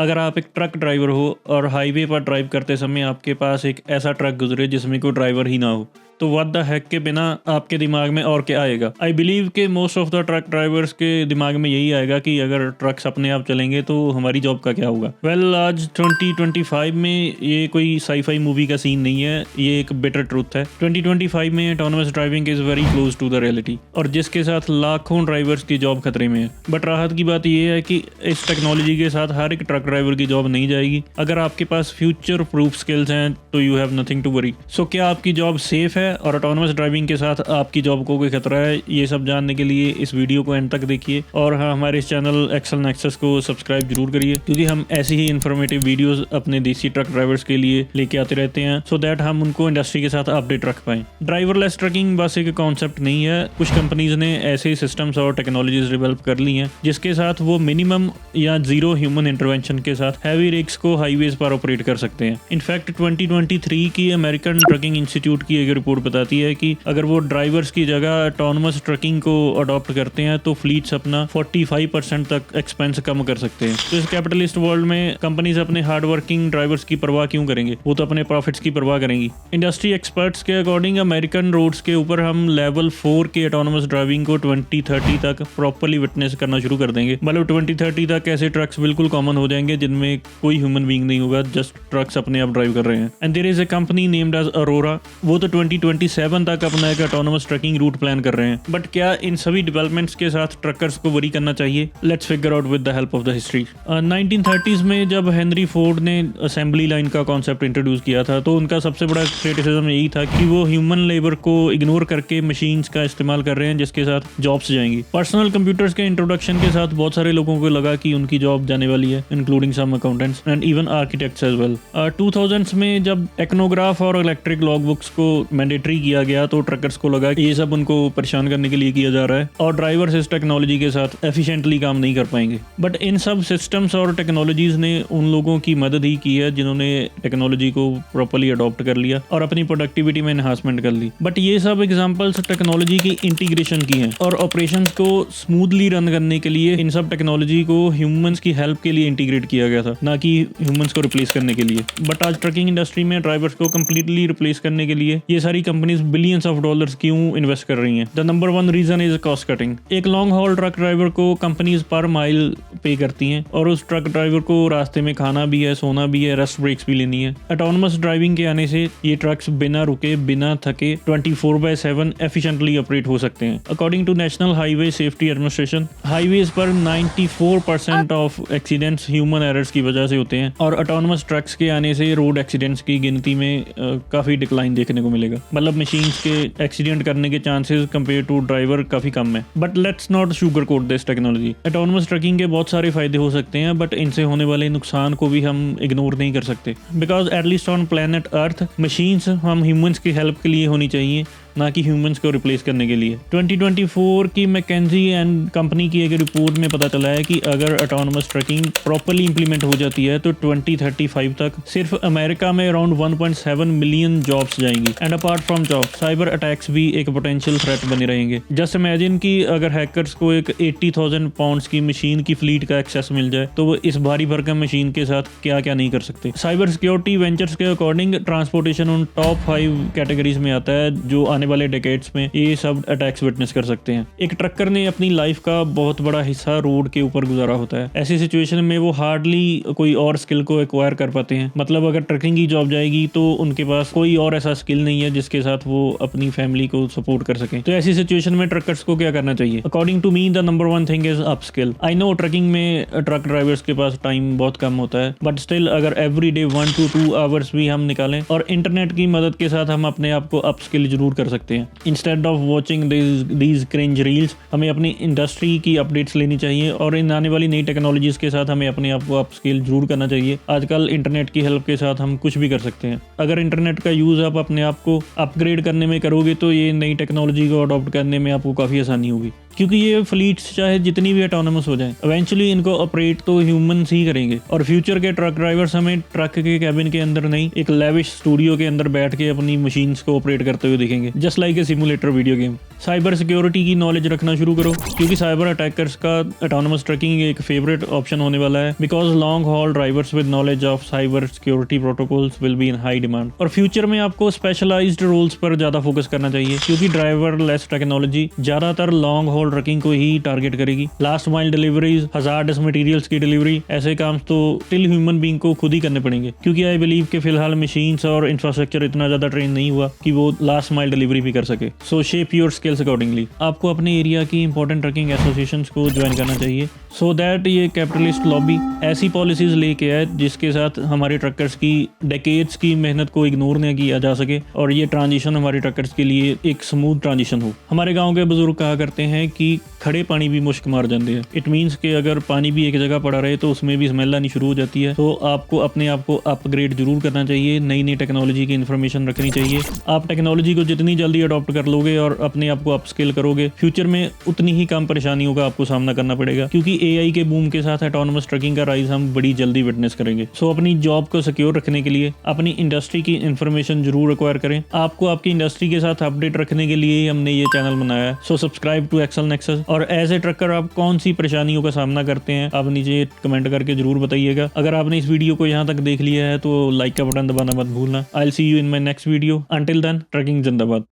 अगर आप एक ट्रक ड्राइवर हो और हाईवे पर ड्राइव करते समय आपके पास एक ऐसा ट्रक गुजरे जिसमें कोई ड्राइवर ही ना हो, तो व्हाट द हेक के बिना आपके दिमाग में और क्या आएगा? आई बिलीव कि most of the truck drivers के दिमाग में यही आएगा कि अगर ट्रक्स अपने आप चलेंगे तो हमारी जॉब का क्या होगा। वेल, आज 2025 में ये कोई साईफाई मूवी का सीन नहीं है, ये एक बिटर ट्रूथ है। 2025 में autonomous driving is very close to the reality, और जिसके साथ लाखों ड्राइवर्स की जॉब खतरे में है। बट राहत की बात यह है कि इस टेक्नोलॉजी के साथ हर एक ट्रक ड्राइवर की जॉब नहीं जाएगी। अगर आपके पास फ्यूचर प्रूफ स्किल्स हैं तो you have nothing to worry. So क्या आपकी जॉब सेफ है और ऑटोनोमस ड्राइविंग के साथ आपकी जॉब को कोई खतरा है? ये सब जानने के लिए इस वीडियो को एंड तक देखिए, और हाँ, हमारे इस चैनल एक्सेल नेक्सस को सब्सक्राइब जरूर करिए, क्योंकि हम ऐसी ही इन्फॉर्मेटिव वीडियोस अपने देसी ट्रक ड्राइवर्स के लिए लेके आते रहते हैं, सो दैट हम उनको इंडस्ट्री के साथ अपडेट रख पाएं। ड्राइवरलेस ट्रकिंग बस एक कॉन्सेप्ट नहीं है। कुछ कंपनीज ने ऐसे सिस्टम्स और टेक्नोलॉजीज डेवलप कर ली हैं जिसके साथ वो मिनिमम या जीरो ह्यूमन इंटरवेंशन के साथ हैवी रिग्स को हाईवेज पर ऑपरेट कर सकते हैं। इनफैक्ट 2023 की अमेरिकन ट्रकिंग इंस्टीट्यूट की एक रिपोर्ट बताती है कि अगर वो ड्राइवर्स की जगह ऑटोनोमस ट्रकिंग को अडॉप्ट करते हैं तो फ्लीट्स अपना 45% तक एक्सपेंस कम कर सकते हैं। तो इस कैपिटलिस्ट वर्ल्ड में कंपनीज अपने हार्ड वर्किंग ड्राइवर्स की परवाह क्यों करेंगे? वो तो अपने प्रॉफिट्स की परवाह करेंगी। इंडस्ट्री एक्सपर्ट्स के अकॉर्डिंग अमेरिकन रोड्स के ऊपर हम लेवल 4 के ऑटोनोमस ड्राइविंग को 2030 तक प्रॉपर्ली विटनेस करना शुरू कर देंगे। मतलब 2030 तक ऐसे ट्रक्स बिल्कुल कॉमन हो जाएंगे जिनमें कोई ह्यूमन बीइंग नहीं होगा, जस्ट ट्रक्स अपने आप ड्राइव कर रहे हैं। And there is a company named as Aurora, वो तो 2027 तक अपना एक ऑटोनोमस ट्रकिंग रूट प्लान कर रहे हैं। बट क्या इन सभी डेवलपमेंट्स के साथ ट्रकर्स को वरी करना चाहिए? Let's figure out with the help of the history. 1930s में जब हेनरी फोर्ड ने असेंबली लाइन का कॉन्सेप्ट इंट्रोड्यूस किया था, तो उनका सबसे बड़ा क्रिटिसिज्म यही था कि वो ह्यूमन लेबर को इग्नोर करके मशीन्स का इस्तेमाल कर रहे हैं जिसके साथ जॉब्स जाएंगी। पर्सनल कंप्यूटर्स के इंट्रोडक्शन के साथ बहुत सारे लोगों को लगा कि उनकी जॉब जाने वाली है, including some accountants and even architects as well. 2000s में जब टेक्नोग्राफ और इलेक्ट्रिक लॉग बुक्स को मैंडेटरी किया गया तो ट्रकर्स को लगा कि ये सब उनको परेशान करने के लिए किया जा रहा है और ड्राइवर्स इस टेक्नोलॉजी के साथ एफिशिएंटली काम नहीं कर पाएंगे। बट इन सब सिस्टम्स और टेक्नोलॉजीज ने उन लोगों की मदद ही की है जिन्होंने टेक्नोलॉजी को प्रॉपर्ली अडॉप्ट कर लिया और अपनी प्रोडक्टिविटी में एनहांसमेंट कर ली। बट ये सब एग्जांपल्स टेक्नोलॉजी की इंटीग्रेशन की हैं, और ऑपरेशंस को स्मूथली रन करने के लिए इन सब टेक्नोलॉजी को ह्यूमंस की हेल्प के लिए इंटीग्रेट किया गया था, ना कि ह्यूमंस को रिप्लेस करने के लिए। बट आज ट्रकिंग इंडस्ट्री में ड्राइवर्स को कंप्लीटली रिप्लेस करने के लिए ये सारी कंपनीज बिलियंस ऑफ डॉलर्स क्यों इन्वेस्ट कर रही हैं? The number 1 reason is cost cutting. एक लॉन्ग हॉल ट्रक ड्राइवर को कंपनीज पर माइल पे करती हैं, और उस ट्रक ड्राइवर को रास्ते में खाना भी है, सोना भी है, रेस्ट ब्रेक्स भी लेनी है। ऑटोनोमस ड्राइविंग के आने से ये ट्रक्स बिना रुके, बिना थके 24/7 एफिशिएंटली ऑपरेट हो सकते हैं। According to National Highway Safety Administration, highways पर 94% ऑफ एक्सीडेंट्स ह्यूमन एरर्स की वजह से होते हैं, और ऑटोनोमस ट्रक्स के आने से रोड एक्सीडेंट्स की गिनती में काफी डिक्लाइन देखने को मिलेगा। मतलब मशीन्स के एक्सीडेंट करने के चांसेस कंपेयर टू ड्राइवर काफी कम है। But let's not sugar coat this technology. Autonomous trucking के बहुत सारे फायदे हो सकते हैं, बट इनसे होने वाले नुकसान को भी हम इग्नोर नहीं कर सकते, because at least on planet earth machines हम ह्यूमंस की हेल्प के लिए होनी चाहिए, ना कि ह्यूमंस को रिप्लेस करने के लिए। 2024 की मैकेंजी एंड कंपनी की एक रिपोर्ट में पता चला है कि अगर ऑटोनोमस ट्रकिंग प्रॉपर्ली इंप्लीमेंट हो जाती है तो 2035 तक सिर्फ अमेरिका में अराउंड 1.7 मिलियन जॉब्स जाएंगी। And apart from job, cyber attacks भी एक पोटेंशियल थ्रेट बने रहेंगे। जस्ट इमेजिन कि अगर हैकर्स को एक 80,000 पाउंड्स की मशीन की फ्लीट का एक्सेस मिल जाए तो वो इस भारी भरकम मशीन के साथ क्या क्या नहीं कर सकते। साइबर सिक्योरिटी वेंचर्स के अकॉर्डिंग ट्रांसपोर्टेशन उन टॉप 5 कैटेगरीज में आता है जो आने वाले डेकेड्स में ये सब अटैक्स विटनेस कर सकते हैं। एक ट्रकर ने अपनी लाइफ का बहुत बड़ा हिस्सा रोड के ऊपर गुजारा होता है। ऐसी सिचुएशन में वो हार्डली कोई और स्किल को एक्वायर कर पाते हैं। मतलब अगर ट्रकिंग की जॉब जाएगी तो उनके पास कोई और ऐसा स्किल नहीं है जिसके साथ वो अपनी फैमिली को सपोर्ट कर सकें। तो ऐसी सिचुएशन में ट्रकर्स को क्या करना चाहिए? According to me the number 1 thing is upskill. I know trucking में ट्रक ड्राइवर्स के पास टाइम बहुत कम होता है, बट स्टिल अगर एवरी डे 1 to 2 आवर्स भी हम निकालें और इंटरनेट की मदद के साथ हम अपने आप को अप स्किल जरूर कर सकते हैं। Instead of watching these cringe reels, हमें अपनी इंडस्ट्री की अपडेट्स लेनी चाहिए और इन आने वाली नई टेक्नोलॉजीज के साथ हमें अपने आप को अप स्किल जरूर करना चाहिए। आजकल इंटरनेट की हेल्प के साथ हम कुछ भी कर सकते हैं। अगर इंटरनेट का यूज़ आप अपने आप को अपग्रेड करने में करोगे तो ये नई टेक्नोलॉजी को अडॉप्ट करने में आपको काफ़ी आसानी होगी। क्योंकि ये फ्लीट्स चाहे जितनी भी ऑटोनमस हो जाए, इवेंचुअली इनको ऑपरेट तो ह्यूमंस ही करेंगे। और फ्यूचर के ट्रक ड्राइवर्स हमें ट्रक के कैबिन के अंदर नहीं, एक लेविश स्टूडियो के अंदर बैठ के अपनी मशीन्स को ऑपरेट करते हुए दिखेंगे, just like a simulator video game. Cyber security की नॉलेज रखना शुरू करो, क्योंकि साइबर अटैकर्स का ऑटोनमस ट्रकिंग एक फेवरेट ऑप्शन होने वाला है, because long haul drivers with knowledge of cyber security protocols will be in high demand. और फ्यूचर में आपको स्पेशलाइज्ड रोल्स पर ज्यादा फोकस करना चाहिए, क्योंकि ड्राइवर लेस टेक्नोलॉजी ज्यादातर लॉन्ग हॉल ट्रकिंग को ही टारगेट करेगी। Last mile deliveries, hazardous materials की डिलीवरी, ऐसे काम तो स्टिल ह्यूमन बीइंग को खुद ही करने पड़ेंगे, क्योंकि आई बिलीव के फिलहाल मशीन्स और इंफ्रास्ट्रक्चर इतना ज्यादा ट्रेन नहीं हुआ कि वो लास्ट माइल डिलीवरी भी कर सके। सो शेप योर स्किल्स अकॉर्डिंगली। आपको अपने एरिया की इंपॉर्टेंट ट्रकिंग एसोसिएशंस को ज्वाइन करना चाहिए, सो दैट ये कैपिटलिस्ट लॉबी ऐसी पॉलिसीज लेके आए जिसके साथ हमारे ट्रकर्स की डेकेड्स की मेहनत को इग्नोर न किया जा सके और ये ट्रांजिशन हमारे ट्रकर्स के लिए एक स्मूथ ट्रांजिशन हो। हमारे गांव के बुजुर्ग कहा करते हैं कि खड़े पानी भी मुश्क मार जाते हैं। इट मीन्स कि अगर पानी भी एक जगह पड़ा रहे तो उसमें भी स्मेल आनी शुरू हो जाती है। तो आपको अपने आप को अपग्रेड जरूर करना चाहिए, नई नई टेक्नोलॉजी की इन्फॉर्मेशन रखनी चाहिए। आप टेक्नोलॉजी को जितनी जल्दी अडॉप्ट कर लोगे और अपने आप को अपस्किल करोगे, फ्यूचर में उतनी ही कम परेशानियों का आपको सामना करना पड़ेगा, क्योंकि एआई के बूम के साथ ऑटोनमस ट्रकिंग का राइज हम बड़ी जल्दी विटनेस करेंगे। सो अपनी जॉब को सिक्योर रखने के लिए अपनी इंडस्ट्री की इन्फॉर्मेशन जरूर एक्वायर करें। आपको आपकी इंडस्ट्री के साथ अपडेट रखने के लिए हमने ये चैनल बनाया है। So subscribe to Excel Nexus. और एज ए ट्रकर आप कौन सी परेशानियों का सामना करते हैं, आप नीचे कमेंट करके जरूर बताइएगा। अगर आपने इस वीडियो को यहाँ तक देख लिया है तो लाइक का बटन दबाना मत भूलना। I will see you in my next video. Until then, trucking जिंदाबाद।